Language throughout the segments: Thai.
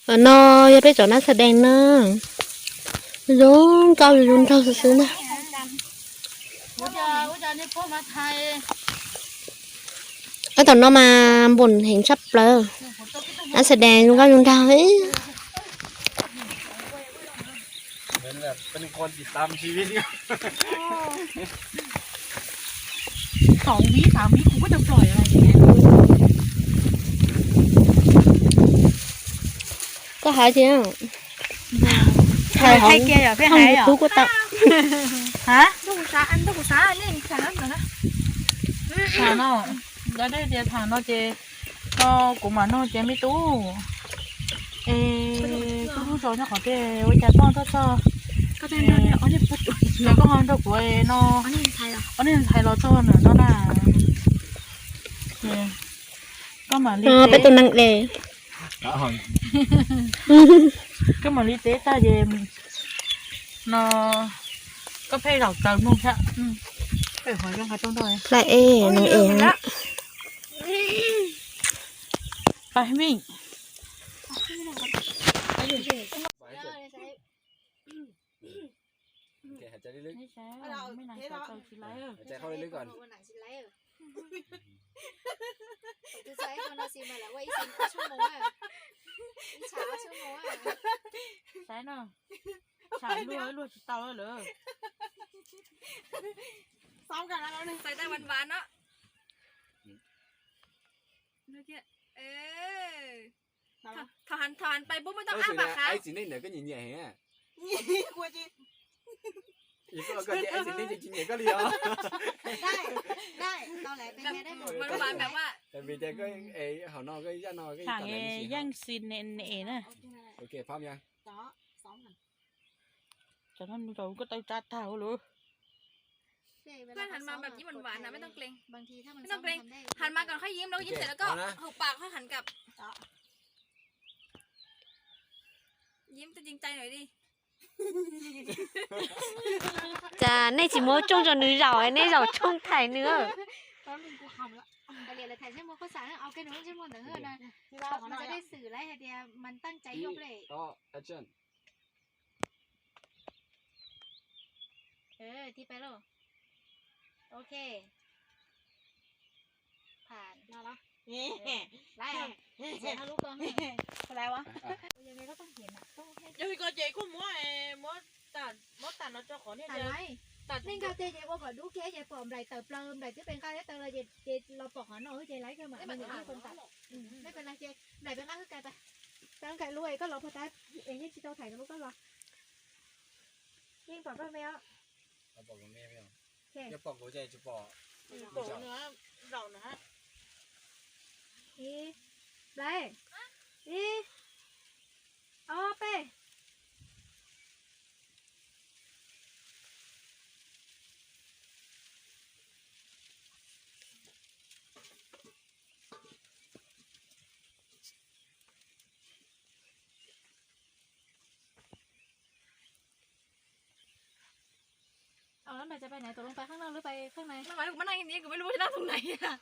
nó giờ bây giờ nó sẽ đen nữa giống cao rồi dùng thâu xíu nè ở tận nó mà buồn hình sắp lờ nó sẽ đen dùng cao dùng thâu ấy เป็นคนติดตามชีวิตเนี่ย 2 วิ 3 วิกูก็จะปล่อยอะไรอย่างเงี้ย có hại chứ không Thầy hay kia à, phải hay à? Thú của tao Hả? Đâu có xá anh ấy, xá lắm rồi đó. Thả nó, ở đây thì thả nó chê, nó cũng mà nó chê mấy tú. Ê, tú rồi nó khỏi chê, ôi chả con cho. Có tên nó ở đây bắt được. Nó có hơn đâu của ấy, nó. Ở đây thầy lo cho nữa, nó là. Có mà lý bé tôi nặng đề cái mà lý tế ta về nó có phải đọc tờ không chắc phải hỏi trong hạt trong thôi lại nặng ế phải mìnhหายใจลึก ไม่ใช่ไม่นานจะเจอทีไร หายใจเข้าลึกๆก่อน tôi thấy con nó xì mà là quay xì cóชั่วโมงอ่ะช้าชั่วโมงอ่ะ ใช่เนาะฉายรวยเตาเหรอซ้อมกันแล้วนึงใส่ได้หวานๆเนาะเมื่อกี้ถอนไปปุ๊บไม่ต้องอ้าปากค้าง ไอ้สิ่งนี้เนี่ยก็ใหญ่ๆฮะ กลัวจี อีกก็ไอ้สิ่งนี้จริงๆก็เลียว ได้ตอนไหนเป็นไงได้หมด หวานแบบว่า แต่มีใจก็ไอ้เขานอกก็ย่านอกก็ ฉากย่างซีนเน่ๆนะ โอเคพร้อมยัง ซ้อมกัน จะทำเราก็ต้องจัดเท้าหรือ เพื่อนหันมาแบบยิ้มหวานๆนะไม่ต้องเกรงบางทีถ้ามันไม่ต้องเกรง หันมาก่อนค่อยยิ้มแล้วยิ้มเสร็จแล้วก็หุบปากค่อยหันกลับยิ้มจะจริงใจหน่อยดิ chà nay chỉ mới trông cho nữ giàu ấy nay giàu trông thải nữa ตอนนึงกูขำละไปเรียนเลยแทนชั่วโมงภาษาเอาแค่นู้นชั่วโมงแต่เฮือนะมันจะได้สื่อไรเดียมันตั้งใจยกเลย ก็แอคชั่น ที่ไปแล้วโอเคผ่านมาละไล่เสียงทะลุกองอะไรวะยังไงก็ต้องเห็นอ่ะต้องให้ ยังมีก็เจ๊คุณมัวตัดเราจะขอเนี่ย ตัดไว้nên cao tê vậy qua đu kia vậy phòng đầy tờ plum đầy tiếp bên cao tờ là vậyเราปอกหัวหน่อยvậy lấy cơ mà mình nhữngคนตัดไม่เป็นไรเจ๊đầy bên cao cáiไปตั้งไก่รวยก็เราพอตัดเองที่ชิโต้ถ่ายกับลูกก็รอยิ่งปอกก็ไม่เอา เราบอกกับแม่ไม่เอาจะปอกหัวใจจะปอก tổ nữa rau nữa ha đi đây đi opแล้วมันจะไปไหนตกลงไปข้างนอกหรือไปข้างในมันหมายถึงมันนั่งอย่างนี้กูไม่รู้จะนั่งตรงไหนอ่ะ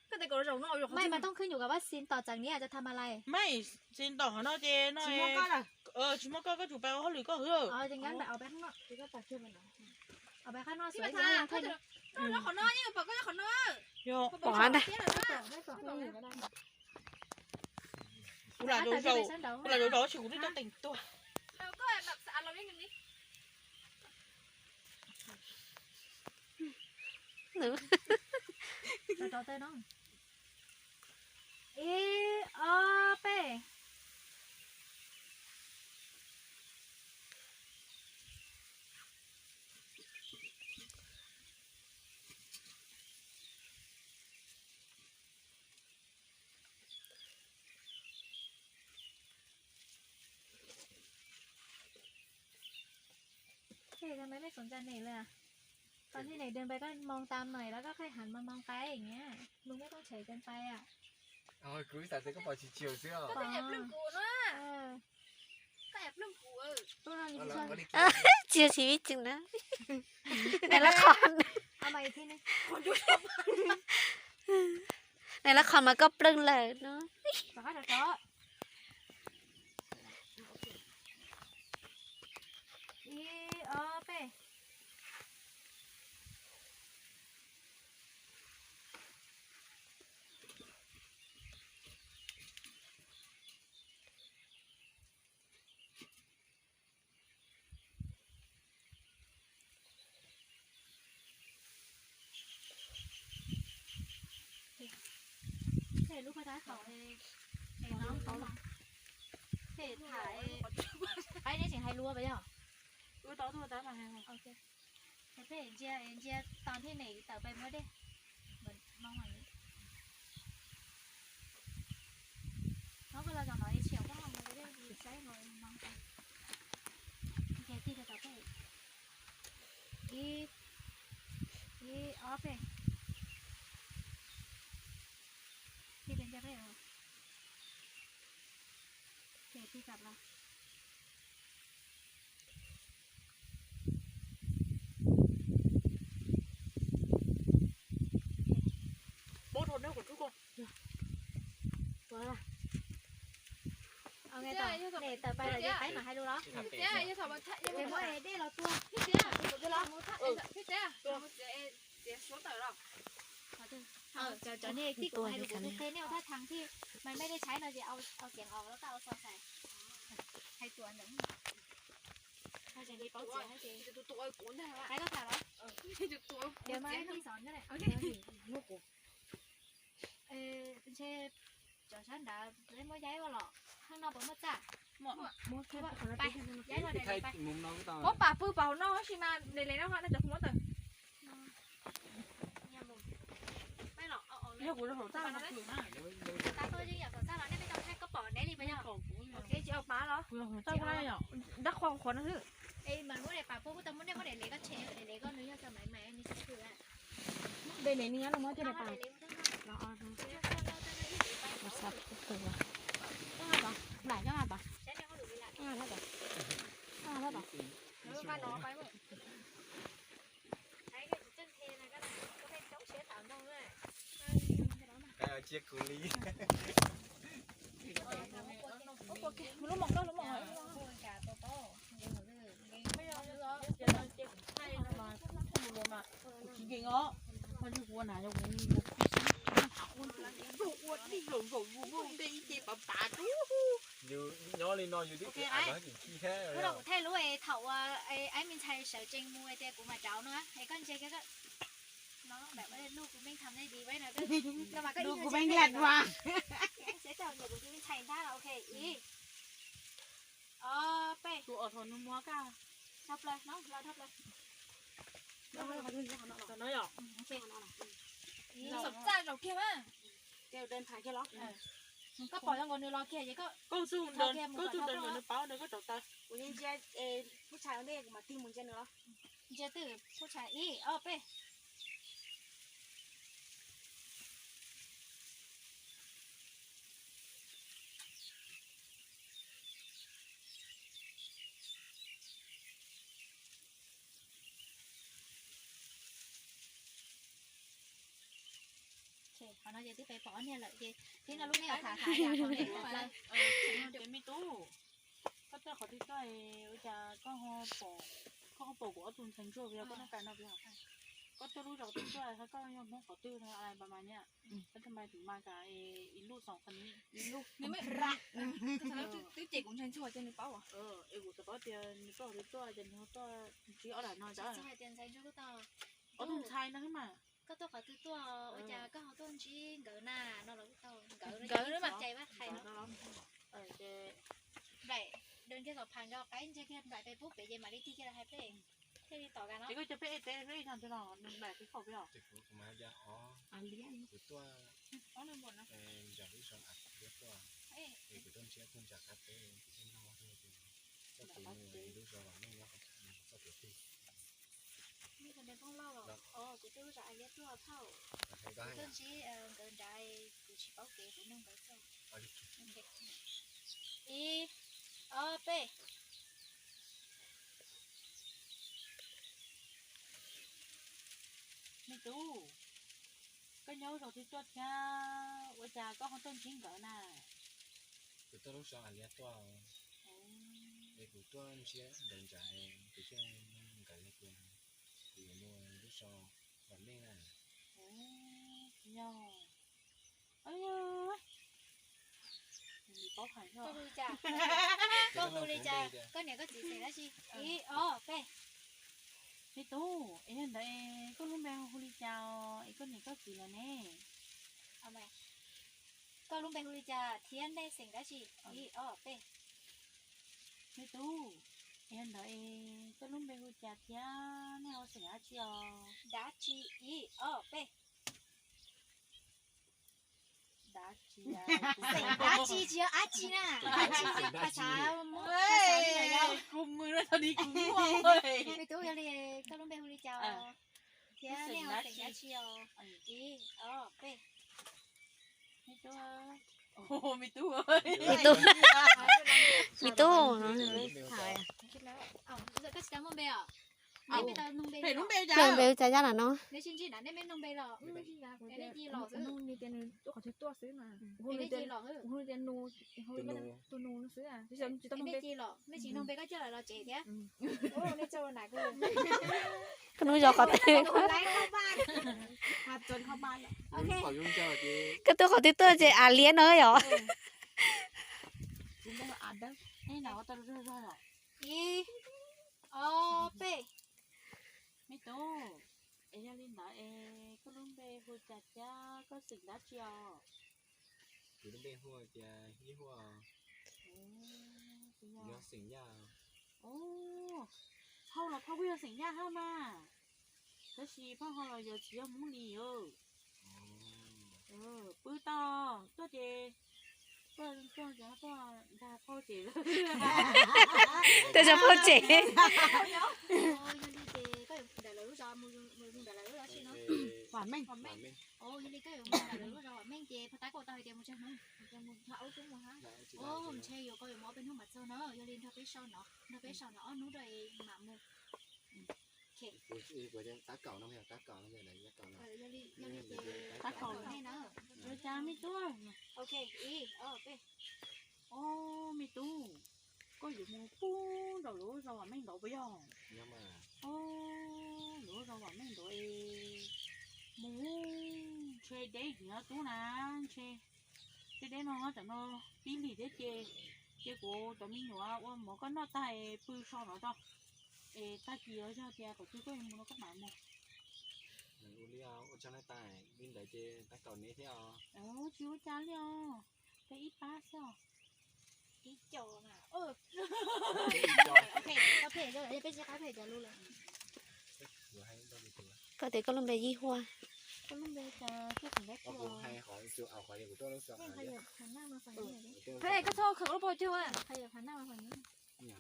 ก็แต่กระโดดต้องเอาอยู่ไม่มันต้องขึ้นอยู่กับว่าซีนต่อจากนี้อาจจะทำอะไรไม่ซีนต่อของนอเจนอชิโมก้าล่ะชิโมก้าก็ถูกไปเขาหรือก็เฮ้อเอาอย่างงั้นแบบเอาไปข้างนอกก็ตัดขึ้นมาหน่อยเอาไปข้างนอกสวยงามแค่นี้แล้วขอนอกนี่ปอกก็จะขอนอกโย ปอกอะไร ไม่ปอกก็ได้กูหลาดูโดฉิวนี่ต้องแต่งตัวเราก็แบบสะอาดเราเล่นอย่างนี้nữ เราต่อเต้นน้องอเป้ทำไมไม่สนใจเนยเลยอะตอนที่ไหนเดินไปก็มองตามหน่อยแล้วก็ค่อยหันมามองไปอย่างเงี้ยมึงไม่ต้องเฉยเกินไปอ่ะเอากูใส่เสื้อก็ปล่อยชิวๆเสื้อก็แอบเรื่องกูนะก็แอบเรื่องกูตัวนั้นนี่ชอบ chia chỉ biết chừng đó này là con เอามาอีกทีนึง này là con mà có plưng lời nó ขอเถอะ thể lúc ta khẩu thì nó có mà thể thải ấy đấy chỉ hay lúa vậy hả Ui tao thôi tao mà hay ok thế thì chia toàn thế này tao bay mới đi mình mong hỏi nó có là dòng nói chiều quá không cái đấy thì sẽ rồi mong tao ok thì tao phải đi off đi thì đến cho đây rồi ok thì gặp là bố thôn đâu của chú cô quá là ok tao để tao bay là cái thấy mà hay luôn đó thế như thằng bạn thay để mỗi ngày đi là tua thế thế là một thay thế thế à để số tờ rồi จอนี่ที่กูให้ดูกูเต้นเนี่ยถ้าทางที่มันไม่ได้ใช้เราจะเอาเสียงออกแล้วก็เอาซอสใส่ให้ตัวหนึ่งให้เจนดีเป้าเสียให้เจน tụi cuốn này ใช้ก็ถ่ายแล้ว tụi เดี๋ยวมาให้พี่สอนก็ได้เป็นเชฟจอฉันด่าเล่นมวยย้ายว่าหรอข้างนอกผมมาจ้า mua thêm mộtไปย้ายมา cái ไหน thay ไป mùng nó cũng tao có bà phu bảo nó khi mà để lấy nó hoa nó được không tờ ไม่หรอกเอา Yêu của nó tao nó cười mà ตาตัวจริงอยากสอนจ้าเราเนี่ยไม่ต้องแค่กระป๋องได้รีบไปเนาะ cái chị học má nó tao có ai nhở đắc khoan khoan nó thứ เอ้ยมันไม่ได้ป่าพวกแต่มันได้ก็เด็กเล็กก็เชฟเด็กเล็กก็เนื้อสมัยใหม่อันนี้คืออะ đây này nia nó mới trên này เด็ bảo กเล็กมันต้อง nó on ใช้ nó sập cái cửa lại cho bà เนี่ยเขาดูเวลา đó bà nó ba nó phải không ใช้กับchânเทนะก็เป็นchống chế tạo nông đấy cái chiếc cú lý ok nó mỏng đâu nó mỏng ấy cả to to bây giờ nữa giờ nó chơi hay nó mà không luôn mà chỉ gì ngó mà đi qua nào cho cũng đi chị bà chú như nhỏ lên nó như thế à nó chỉ khi thế 不 rồi 懂太รู้ไอ้เถาอ่ะไอ้มินชัยเสือจริงมวยแต่กูมาเจ้าเนาะไอ้ก้อนเจ๊ก็น้องแบบว่าลูกกูไม่ทำได้ดีไว้นะก็มาก็ ดูกูแม่งแหลกว่ะ เสียเจ้าเดี๋ยวกูจะไม่ใช่ได้โอเคอีเป้ tụ ở thôn nó mua cả ทับเลยน้องเราทับเลย tao nói nhở โอเค nó sập ra đầu kia mà kêu đơn phải cái lót ก็ปล่อยแล้วคนนึงรอเกียร์ก็ có su đơn rồi nó báo nó có trọc tay 我今天不采那个嘛，地母见了。 เจตื่นผู้ชายอีเป้ เขาน่าจะที่ไปป้อนเนี่ยแหละที่เราลูกเนี่ยถ่ายอย่างของเด็กเลย cái mi tú có cho khỏi đi coi giờ có ho bỏ của tuần thành chua bây giờ có nó cài nó bây giờ có cho lúc đầu tuần chua hay có nhau muốn khỏi tư hay ai bà mà nhá cái thằng màyถึงมากับอีลูกสองคนนี้อีลูก nếu mấy ra cái chị cũng tranh chua trên nước bao à ไอ้กูจะบอกเดี๋ยวนี่ก็รู้ตัวจะนี่ตัวที่เอาหลานนอนจ้ะ ใช่เตียนใจช่วยก็ต่อ เอาตุนชายนะขึ้นมา ก็ตัวเขาตัวอาจารย์ก็เขาต้นจีนเกิดหน้าเราเราก็เกิดด้วยมันใจว่าใครเนาะ เจ vậy đơn cái sọp hàng cho cái chơi kia lại Facebook để về mà đi thi kia là hay thế thế đi tỏกันเนาะ cáiก็จะไปเตะเรื่องทำจะหล่อแบบที่เขาไปหรอ thì cũng mà ra ó อันเลี้ยง của tôi อ๋อหนึ่งหมดนะ giờ đi soạn ạc biết tôi เอ้ย thì của tôi sẽ không trả các cái trên nó thôi thì các cái người lúc giờ nó nó có thể thì มีคนเดินต้องเล่าหรออ๋อกูจะรู้จักไอ้เลี้ยตัวเท่า hay đó ต้นจีเกินใจกูชิbáo kể của nông cái sao ý ป้ ไม่ตู้ก็nhớ rồi thì chốt nha bây giờ có con tôn chính cỡ này của tôi lúc soạn ạc tôi thì của tôi sẽ đền trả của tôi cái này của thì mua lúc sau còn đây này nhau ơi ơi bị có phải ก็ không ดูจ้าก็ดูเลยจ้าก็เนี่ยก็จีเสร็จแล้วสิอีเป้ ไม่ตู้ไอ้นั่นแต่ก็รู้แมวคุยเจ้าไอ้ก็นี่ก็กี่แล้วแน่ เอาไป ก็ลุงไปคุยจะเทียนได้เสียงได้ชีอีอ้อเป้ ไม่ตู้เอ็นเดี๋ยวเอก็ลุ่มไปหูจัดยาแนวเสียเชียว ดาชีอีอ้อเป้ ดักเชีย เสียงดาชีเจียวอาชีน่ะอาชีเจียวภาษาภาษาที่ไหนเรา กุมมือแล้วตอนนี้กุมหัวเลย ไม่ตู้ยังเลยก็ลุงไปคุยจะเทียนแนวเสียงดาชีอีอ้อเป้ ไม่ตู้โอ้ไม่ตู้ มีตู้มีตู้เนาะถ่าย คิดแล้วอ้าวก็จะมึงเบลไม่ไปตอนมึงเบล เห็นลุงเบย์จ้า เรื่องเบลจะยากหน่ะเนาะ ในชิ้นๆนั้นได้ไม่มึงเบลหรอกไม่ใช่นะไม่ได้จีหรอกซื้อ นู่นมีเตียนตัวขอซื้อตัวซื้อมา ไม่ได้จีหรอกเออ โอ้โหเตียนนูเขาไม่ได้ตัวนูซื้ออ่ะที่ฉันจะต้อง ไม่ ไป ได้จีหรอกไม่จีน้องเบลก็เจอเราเจ๊เนี้ยโอ้ไม่เจอไหนก็ ก็นู้นยอขอเต้ ไล่เข้าบ้าน พาจนเข้าบ้านแล้ว โอเค ขอยุ่งเจ้าจี ก็ตัวขอติเตอร์เจอ่านเลี้ยนเอ้ยเหรอ ลุงต้องอ่านได้ นี่หนาวตะลุยๆหรอ อีอ๋อเป้ ไม่ตู้เอ็นลินดาเอก็ลุ่มไปหูจัดยาก็สิ่งดักเชียว อยู่ต้องเป็นหัวจะยี่หัวเยอะสิ่งยา โอ้เขาเราพ่อวิ่งสิ่งยาเข้ามาก็ชีพ่อเขาเราอยู่เชียวมุ้งลีปื้อต่อตัวเจก็จะพ่อดาพ่อเจเลย แต่จะพ่อเจ โอ้ยยันดีเจก็เดี๋ยวเรารู้จักมือเดี๋ยวเรารู้จักสิเนาะ หวานไหม หอมแม่โอ้ยันดีก็อยู่เดี๋ยวเรารู้จักแม่เจพอตายก็ตายเดี๋ยวมันจะมั้งจะมึงถ้าเอาตุ้งมาฮะโอ้ผมเชยอยู่ก็อยู่มอเป็นห้องมัดเจ้าเนาะยันดีถ้าไปซ้อนเนาะถ้าไปซ้อนเนาะนู้นโดยหมามือ của trên tá cẩu nó hiểu tá cẩu nó hiểu đấy tá cẩu nó ยันดีเจ ตาเขา ให้เนาะ เออจ้าไม่ตู้ โอเคอีเป้ โอ้ไม่ตู้ก็อยู่มูปูเรารู้เราว่าไม่โดไปย่อง nhưng mà โอ้รู้เราว่าไม่โดเอมูเชเด็กเนาะตู้นะเชเด็กน้องแต่เนาะปีหลีเด็กเจ้ากูตอนนี้หนูว่าหมอก็นอตายปืนชอนเนาะเอตาเกียวเจ้าเจ้าก็ชื่อก็ยังมันก็หมายหมด u li ao u cho nó tài bên đấy chơi tá cẩu nấy theo เออชิวจ้าเลี้ยวแต่อีป้าเจ้า อีโจน่ะโอเค cho ก็เพจเลยเป็นใช้เพจจะรู้เลย vừa hay đâu đi vừa ก็เด็กก็ลงไปยี่หัว ก็ลุงเบจะแค่ถึงได้ có เชียว vừa hay khỏi chịu ảo khỏi của tôi nó sợ ขยับหันหน้ามาฝั่งนี้ดิ เฮ้ยก็โทษเขาแล้วพอเจ้าอ่ะ ขยับหันหน้ามาฝั่งนี้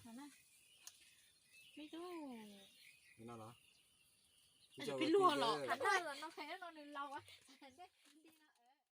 หันหน้า ไม่ตู้ nó nó พี่ลัวหรอ หันหน้าเราน้องใครน้องนึงเราอะ